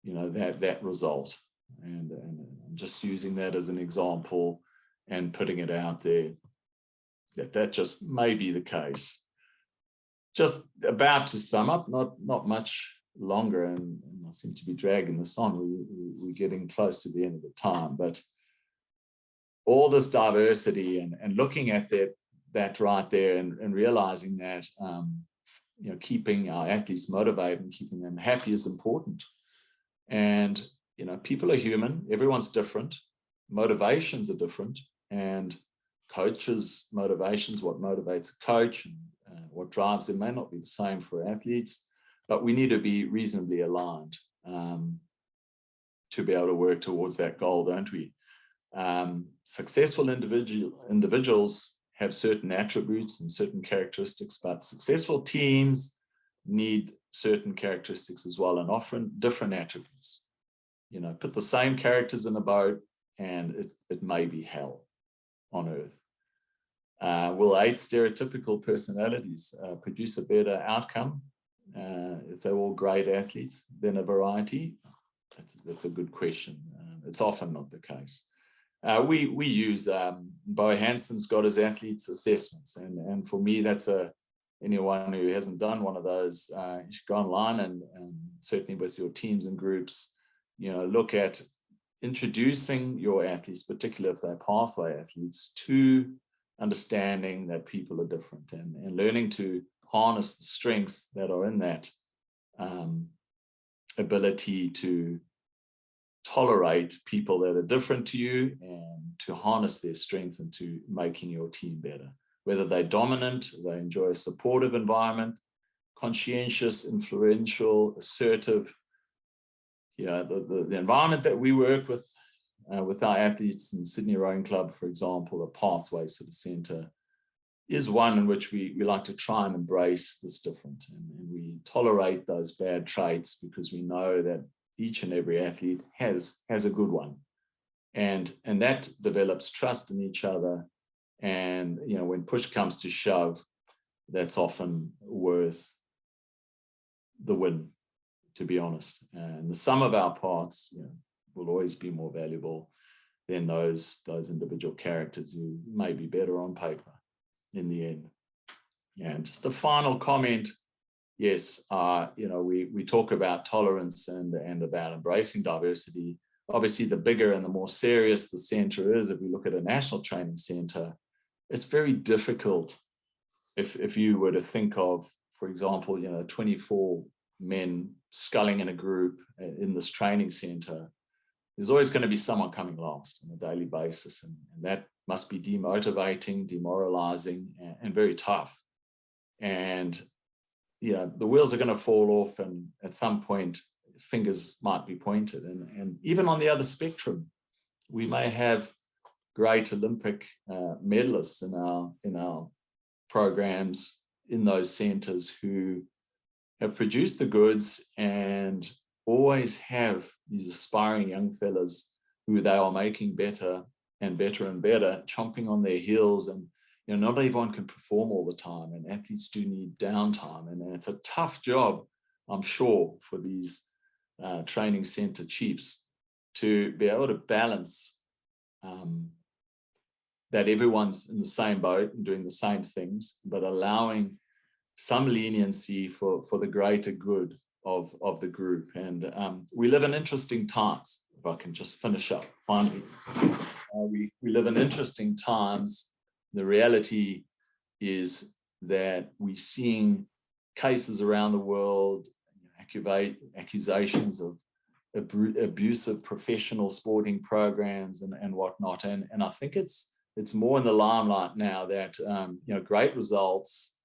A: you know, that result. And I'm just using that as an example and putting it out there that just may be the case. Just about to sum up, not much longer, and I seem to be dragging this on. We're getting close to the end of the time, but all this diversity and looking at that right there, and realizing that you know, keeping our athletes motivated and keeping them happy is important. And you know, people are human, everyone's different, motivations are different, and coaches' motivations, what motivates a coach and what drives them, may not be the same for athletes, but we need to be reasonably aligned to be able to work towards that goal, don't we? Successful individuals have certain attributes and certain characteristics, but successful teams need certain characteristics as well, and often different attributes. You know, put the same characters in a boat and it may be hell on earth. Will 8 stereotypical personalities produce a better outcome if they're all great athletes than a variety? That's a good question. It's often not the case. We use Bo Hansen's got his athletes assessments, and for me that's an anyone who hasn't done one of those, you should go online and certainly with your teams and groups, look at introducing your athletes, particularly if they're pathway athletes, to understanding that people are different and learning to harness the strengths that are in that ability to tolerate people that are different to you and to harness their strengths into making your team better. Whether they're dominant, they enjoy a supportive environment, conscientious, influential, assertive. The environment that we work with our athletes in Sydney Rowing Club, for example, a pathway sort of center, is one in which we like to try and embrace this different. And we tolerate those bad traits because we know that each and every athlete has a good one. And that develops trust in each other. And, when push comes to shove, that's often worth the win, to be honest. And the sum of our parts, will always be more valuable than those individual characters who may be better on paper in the end. And just a final comment. Yes, we talk about tolerance and about embracing diversity. Obviously, the bigger and the more serious the center is, if we look at a national training center, it's very difficult if you were to think of, for example, 24 men sculling in a group in this training center. There's always going to be someone coming last on a daily basis, and that must be demotivating, demoralizing, and very tough. And the wheels are going to fall off, and at some point fingers might be pointed. And even on the other spectrum, we may have great Olympic medalists in our programs in those centers who have produced the goods and always have these aspiring young fellas who they are making better and better and better, chomping on their heels. And not everyone can perform all the time, and athletes do need downtime, and it's a tough job, I'm sure, for these training center chiefs to be able to balance that everyone's in the same boat and doing the same things, but allowing some leniency for the greater good of the group. And we live in interesting times. If I can just finish up finally, we live in interesting times. The reality is that we're seeing cases around the world, accusations of abusive professional sporting programs and whatnot. And I think it's more in the limelight now that great results,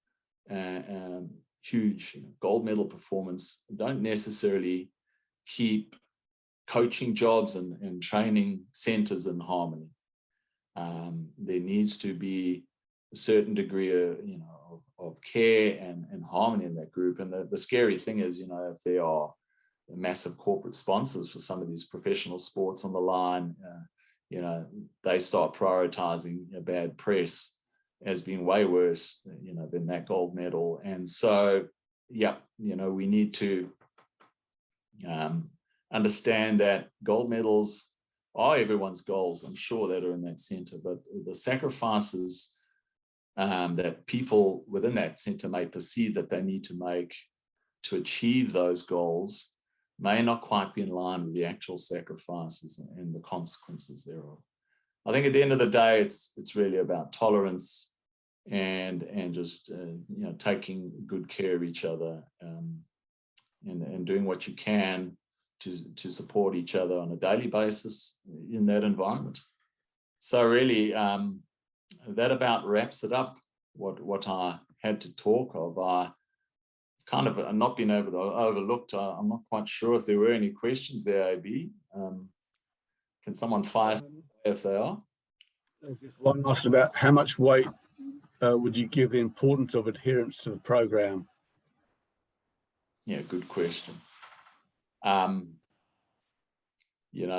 A: huge gold medal performance don't necessarily keep coaching jobs and training centers in harmony. There needs to be a certain degree of care and harmony in that group. And the scary thing is, if there are massive corporate sponsors for some of these professional sports on the line, they start prioritizing bad press as being way worse, than that gold medal. And so, we need to understand that gold medals are everyone's goals, I'm sure, that are in that center, but the sacrifices that people within that center may perceive that they need to make to achieve those goals may not quite be in line with the actual sacrifices and the consequences thereof. I think at the end of the day, it's really about tolerance and just taking good care of each other, and doing what you can to support each other on a daily basis in that environment. So really, that about wraps it up, what I had to talk of. I kind of not been able to overlooked. I'm not quite sure if there were any questions there, AB. Can someone fire if they are?
B: There's just one asked about how much weight would you give the importance of adherence to the program?
A: Yeah, good question.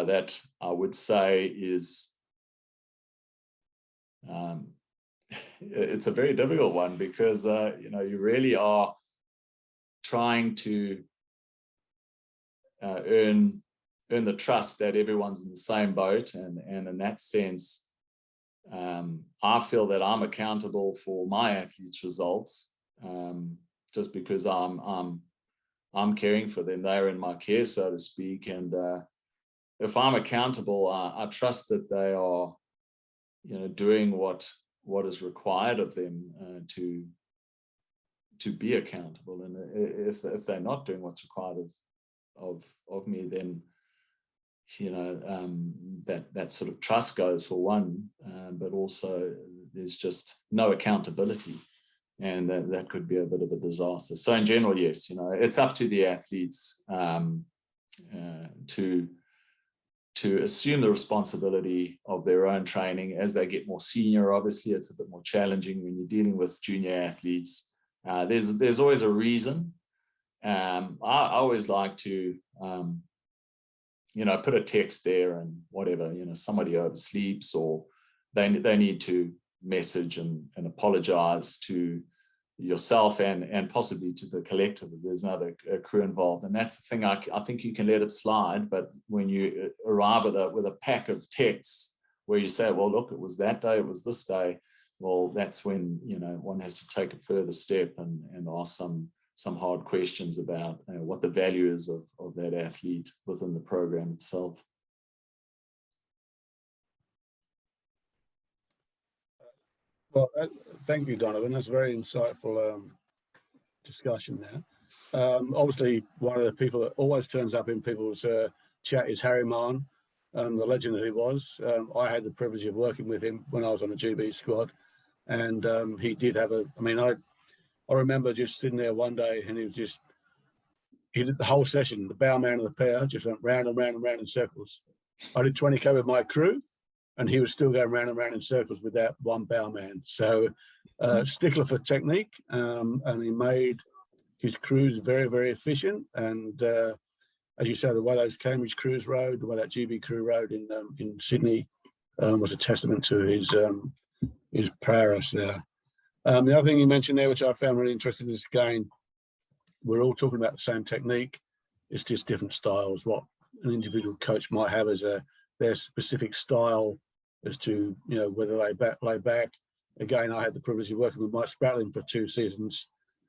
A: That I would say is it's a very difficult one, because you really are trying to earn the trust that everyone's in the same boat, and in that sense, I feel that I'm accountable for my athletes' results, just because I'm caring for them. They're in my care, so to speak. And if I'm accountable, I trust that they are, doing what is required of them to be accountable. And if they're not doing what's required of me, then that sort of trust goes for one, but also there's just no accountability, and that could be a bit of a disaster. So in general, yes, it's up to the athletes to assume the responsibility of their own training as they get more senior. Obviously, it's a bit more challenging when you're dealing with junior athletes. There's always a reason. I always like to put a text there and whatever, somebody oversleeps or they need to message and apologize to yourself and possibly to the collective if there's another crew involved. And that's the thing, I think you can let it slide, but when you arrive with a pack of texts where you say, well, look, it was that day, it was this day, well, that's when, one has to take a further step and ask some hard questions about what the value is of that athlete within the program itself.
B: Well, thank you, Donovan. That's a very insightful discussion there. Obviously, one of the people that always turns up in people's chat is Harry Mahon, the legend that he was. I had the privilege of working with him when I was on the GB squad, and he did have I remember just sitting there one day, and he did the whole session. The bow man of the pair just went round and round and round in circles. I did 20K with my crew, and he was still going round and round in circles with that one bow man. So stickler for technique, and he made his crews very, very efficient. And as you say, the way those Cambridge crews rode, the way that GB crew rode in Sydney was a testament to his prowess there. The other thing you mentioned there, which I found really interesting, is again, we're all talking about the same technique. It's just different styles. What an individual coach might have as their specific style as to whether they lay back. Again, I had the privilege of working with Mike Spratling for 2 seasons,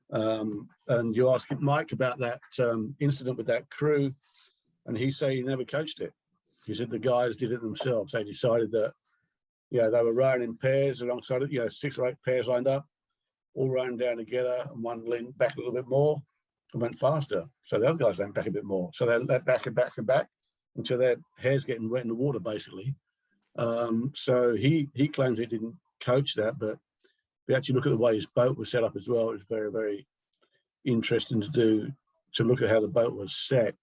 B: and you asked Mike about that incident with that crew, and he said he never coached it. He said the guys did it themselves. They decided that they were rowing in pairs alongside it, 6 or 8 pairs lined up, all rowing down together, and one leaned back a little bit more and went faster. So the other guys leaned back a bit more. So they let back and back and back until their hair's getting wet in the water, basically. So he claims he didn't coach that, but if you actually look at the way his boat was set up as well, it was very, very interesting to look at how the boat was set.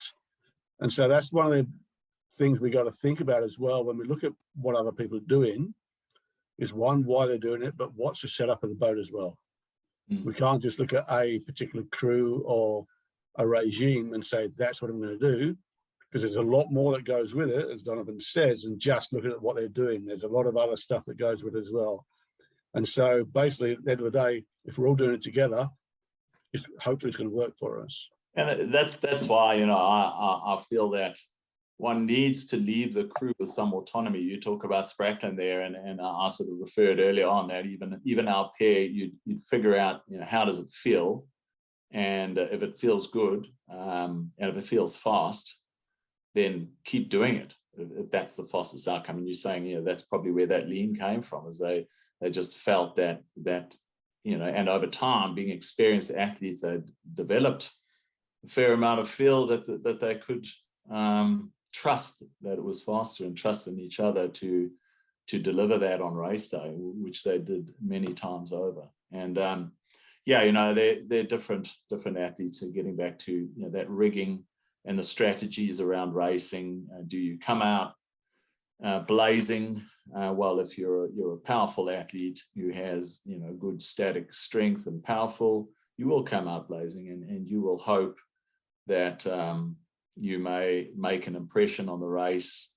B: And so that's one of the things we got to think about as well when we look at what other people are doing, is one, why they're doing it, but what's the setup of the boat as well. We can't just look at a particular crew or a regime and say, that's what I'm going to do, because there's a lot more that goes with it, as Donovan says, and just looking at what they're doing. There's a lot of other stuff that goes with it as well. And so basically, at the end of the day, if we're all doing it together, hopefully it's going to work for us. And
A: that's why, I feel that one needs to leave the crew with some autonomy. You talk about Spratling there, and I sort of referred earlier on that even our pair, you'd figure out, how does it feel? And if it feels good, and if it feels fast, then keep doing it. If that's the fastest outcome. And you're saying, that's probably where that lean came from, is they just felt that and over time, being experienced athletes, they developed a fair amount of feel that they could trust that it was faster and trust in each other to deliver that on race day, which they did many times over. And they're different athletes. So getting back to that rigging and the strategies around racing. Do you come out blazing? Well, if you're a powerful athlete who has good static strength and powerful, you will come out blazing, and you will hope that you may make an impression on the race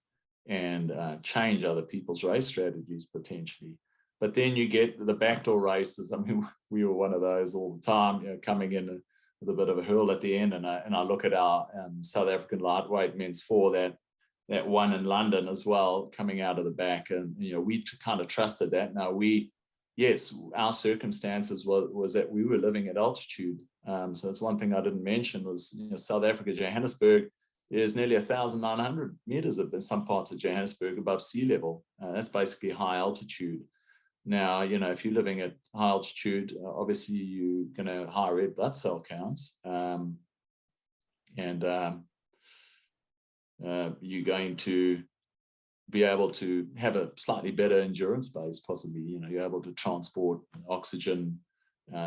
A: and change other people's race strategies potentially. But then you get the backdoor races. I mean, we were one of those all the time, coming in with a bit of a hurl at the end. And I look at our South African lightweight men's 4 that one in London as well, coming out of the back. And, we kind of trusted that. Now we yes, our circumstances was that we were living at altitude. So that's one thing I didn't mention was, South Africa, Johannesburg, is nearly 1,900 meters in some parts of Johannesburg above sea level. That's basically high altitude. Now, if you're living at high altitude, obviously you're going to have high red blood cell counts, and you're going to be able to have a slightly better endurance base, possibly. You're able to transport oxygen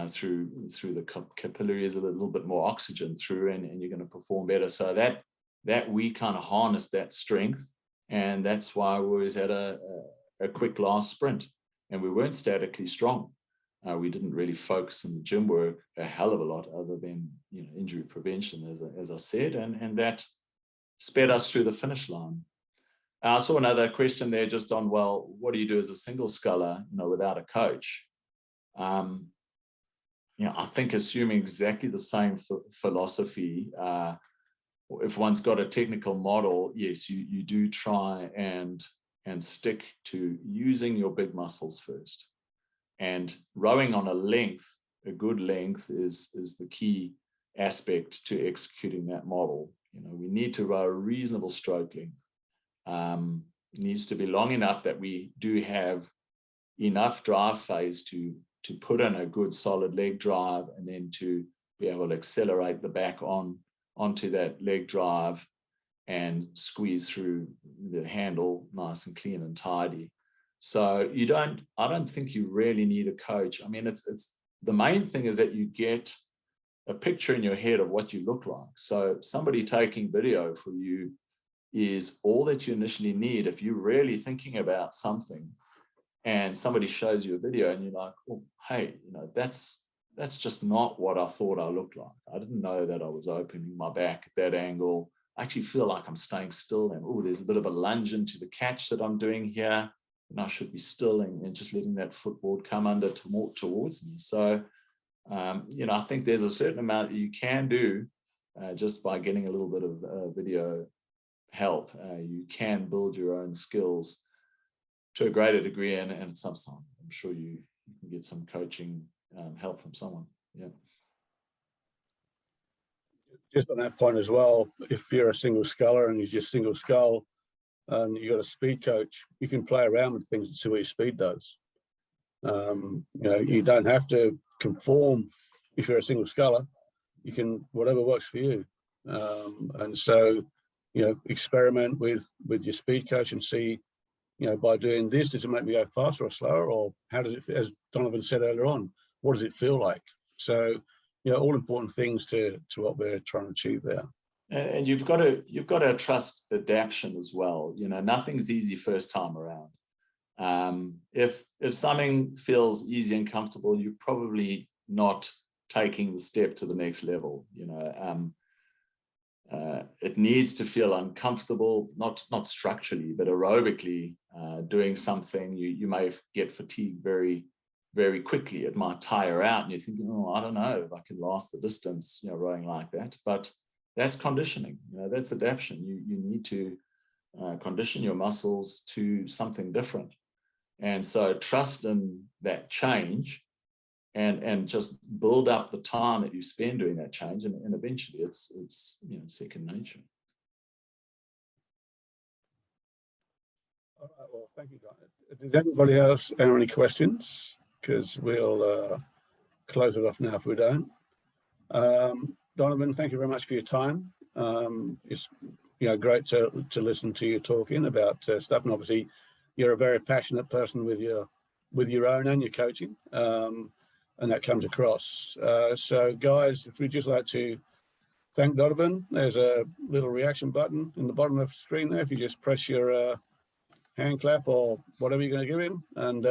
A: through the capillaries, a little bit more oxygen through, and you're going to perform better. So that we kind of harnessed that strength, and that's why we always had a quick last sprint, and we weren't statically strong. We didn't really focus on the gym work a hell of a lot, other than injury prevention, as I said, and that sped us through the finish line. I saw another question there just on, well, what do you do as a single sculler, without a coach? I think assuming exactly the same philosophy. If one's got a technical model, yes, you do try and stick to using your big muscles first. And rowing on a good length is the key aspect to executing that model. We need to row a reasonable stroke length. It needs to be long enough that we do have enough drive phase to put in a good solid leg drive, and then to be able to accelerate the back onto that leg drive and squeeze through the handle nice and clean and tidy. So I don't think you really need a coach. I mean, it's the main thing is that you get a picture in your head of what you look like. So somebody taking video for you is all that you initially need. If you're really thinking about something and somebody shows you a video and you're like, oh, hey, that's just not what I thought I looked like. I didn't know that I was opening my back at that angle. I actually feel like I'm staying still, and oh, there's a bit of a lunge into the catch that I'm doing here, and I should be still and just letting that footboard come under towards me. So, I think there's a certain amount that you can do just by getting a little bit of video help. You can build your own skills to a greater degree, and at some time, I'm sure you can get some coaching help from someone. Yeah.
B: Just on that point as well, if you're a single sculler and you just single scull and you've got a speed coach, you can play around with things and see what your speed does. You don't have to conform if you're a single sculler. You can, whatever works for you. And so, experiment with your speed coach and see, by doing this, does it make me go faster or slower, or how does it, as Donovan said earlier on, what does it feel like? So, all important things to what we're trying to achieve there.
A: And you've got to trust adaptation as well. Nothing's easy first time around. If something feels easy and comfortable, you're probably not taking the step to the next level. It needs to feel uncomfortable, not structurally, but aerobically. Doing something, you may get fatigued very, very quickly. It might tire out, and you're thinking, oh, I don't know if I can last the distance, rowing like that. But that's conditioning. That's adaptation. You need to condition your muscles to something different, and so trust in that change. And just build up the time that you spend doing that change, and eventually it's second nature.
B: All right, well, thank you, Don. Does anybody else have any questions? Because we'll close it off now if we don't. Donovan, thank you very much for your time. It's great to listen to you talking about stuff, and obviously you're a very passionate person with your own and your coaching. And that comes across. So guys, if we'd just like to thank Donovan, there's a little reaction button in the bottom of the screen there. If you just press your hand clap or whatever you're going to give him, and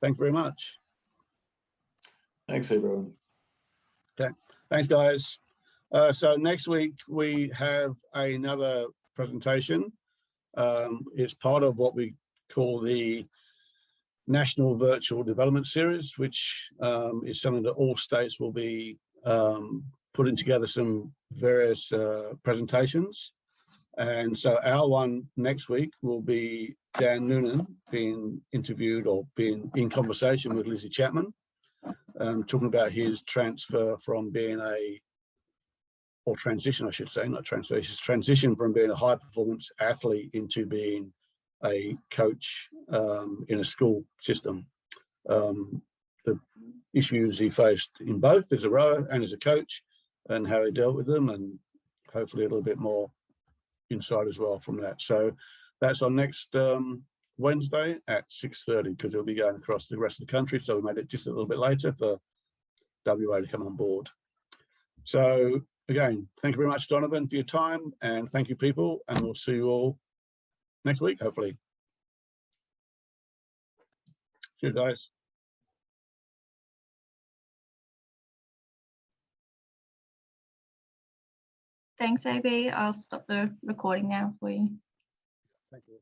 B: thank you very much.
A: Thanks, everyone.
B: Okay, thanks, guys. So next week we have another presentation. It's part of what we call the National Virtual Development Series, which is something that all states will be putting together some various presentations. And so our one next week will be Dan Noonan being interviewed or being in conversation with Lizzie Chapman, talking about his transfer from being or transition, I should say, not transfer, his transition from being a high performance athlete into being a coach in a school system. The issues he faced in both as a rower and as a coach, and how he dealt with them, and hopefully a little bit more insight as well from that. So that's on next Wednesday at 6:30, because we'll be going across the rest of the country. So we made it just a little bit later for WA to come on board. So again, thank you very much, Donovan, for your time, and thank you, people, and we'll see you all next week, hopefully. Cheers, guys.
C: Thanks, AB. I'll stop the recording now for you.
B: Thank you.